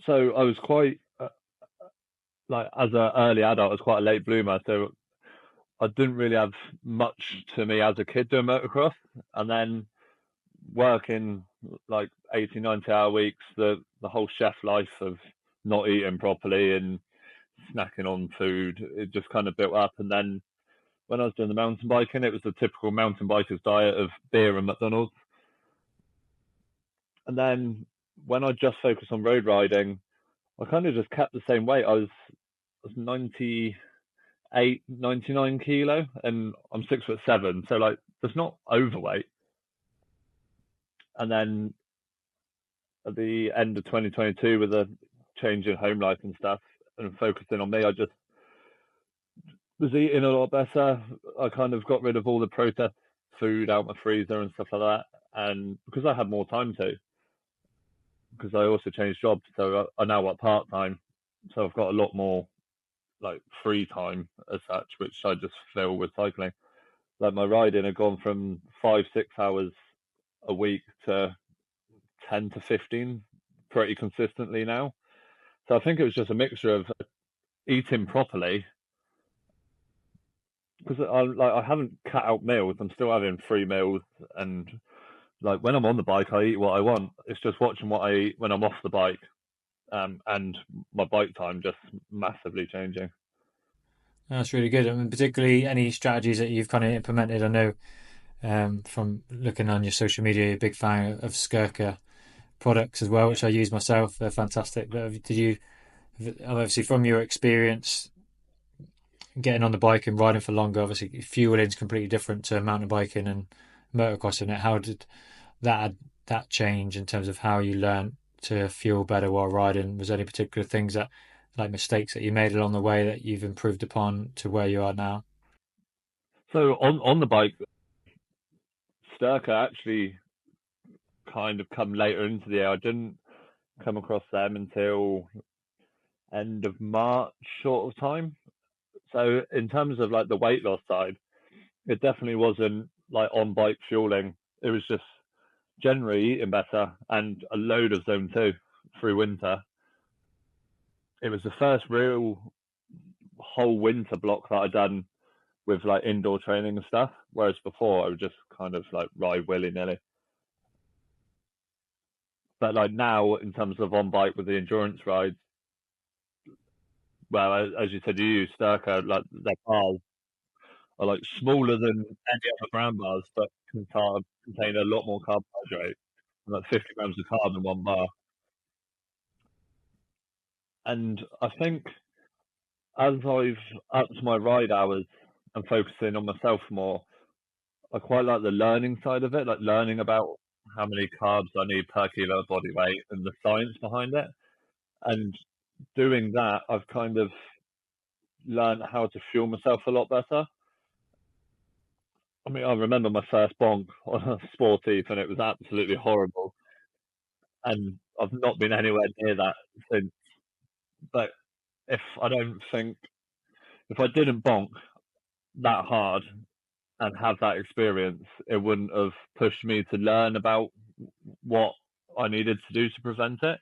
So I was quite like as an early adult, I was quite a late bloomer. So I didn't really have much to me as a kid doing motocross, and then working like 80, 90 hour weeks, the whole chef life of not eating properly and snacking on food, it just kind of built up. And then when I was doing the mountain biking, it was the typical mountain biker's diet of beer and McDonald's. And then when I just focused on road riding, I kind of just kept the same weight. I was 98, 99 kilo, and I'm 6'7", so like that's not overweight. And then at the end of 2022, with a change in home life and stuff, and focusing on me, I just was eating a lot better. I kind of got rid of all the processed food out my freezer and stuff like that, and because I had more time to, because I also changed jobs, so I now work part time, so I've got a lot more like free time as such, which I just fill with cycling. Like my riding had gone from 5, 6 hours a week to 10 to 15 pretty consistently now. So I think it was just a mixture of eating properly, because I haven't cut out meals. I'm still having 3 meals, and like when I'm on the bike, I eat what I want. It's just watching what I eat when I'm off the bike, and my bike time just massively changing. That's really good. I mean, particularly any strategies that you've kind of implemented. I know from looking on your social media, you're a big fan of Skirker products as well, which I use myself. They're fantastic. But did you, obviously, from your experience getting on the bike and riding for longer, obviously, fueling is completely different to mountain biking and motocrossing. It. How did that change in terms of how you learn to fuel better while riding? Was there any particular things that, like mistakes that you made along the way, that you've improved upon to where you are now? So on the bike, Styrkr actually kind of come later into the year. I didn't come across them until end of March sort of time. So in terms of like the weight loss side, it definitely wasn't like on bike fueling. It was just generally eating better and a load of zone two through winter. It was the first real whole winter block that I'd done with like indoor training and stuff. Whereas before I would just kind of like ride willy nilly. But like now, in terms of on bike with the endurance rides, well, as you said, you use Styrkr, like their bars are like smaller than any other brand bars, but contain a lot more carbohydrate, like 50 grams of carb in one bar. And I think as I've upped my ride hours and focusing on myself more, I quite like the learning side of it, like learning about how many carbs I need per kilo of body weight and the science behind it. And doing that, I've kind of learned how to fuel myself a lot better. I mean, I remember my first bonk on a sportive, and it was absolutely horrible. And I've not been anywhere near that since. But if I don't think if I didn't bonk that hard and have that experience, it wouldn't have pushed me to learn about what I needed to do to prevent it.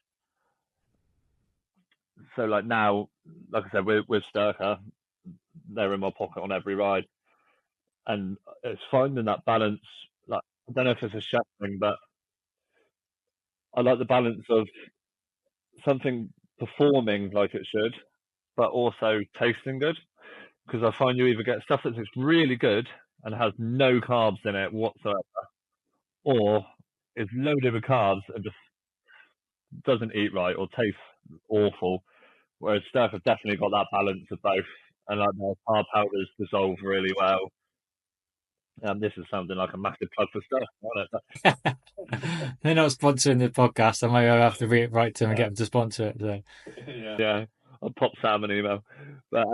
So like now, like I said, with Styrkr, they're in my pocket on every ride, and it's finding that balance. Like I don't know if it's a chef thing, but I like the balance of something performing like it should, but also tasting good. Because I find you either get stuff that tastes really good and has no carbs in it whatsoever, or is loaded with carbs and just doesn't eat right or tastes awful. Whereas Steph has definitely got that balance of both, and like the carb powders dissolve really well. This is sounding like a massive plug for Steph, isn't it? They're not sponsoring the podcast. I might have to write to them and get them to sponsor it. So. Yeah, I'll pop Sam an email. But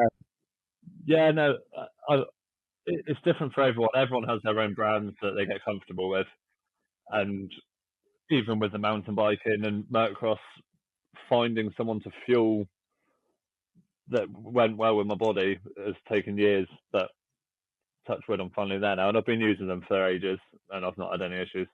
yeah, no, it's different for everyone. Everyone has their own brands that they get comfortable with, and even with the mountain biking and motocross, finding someone to fuel that went well with my body has taken years. But touch wood, I'm finally there now, and I've been using them for ages, and I've not had any issues.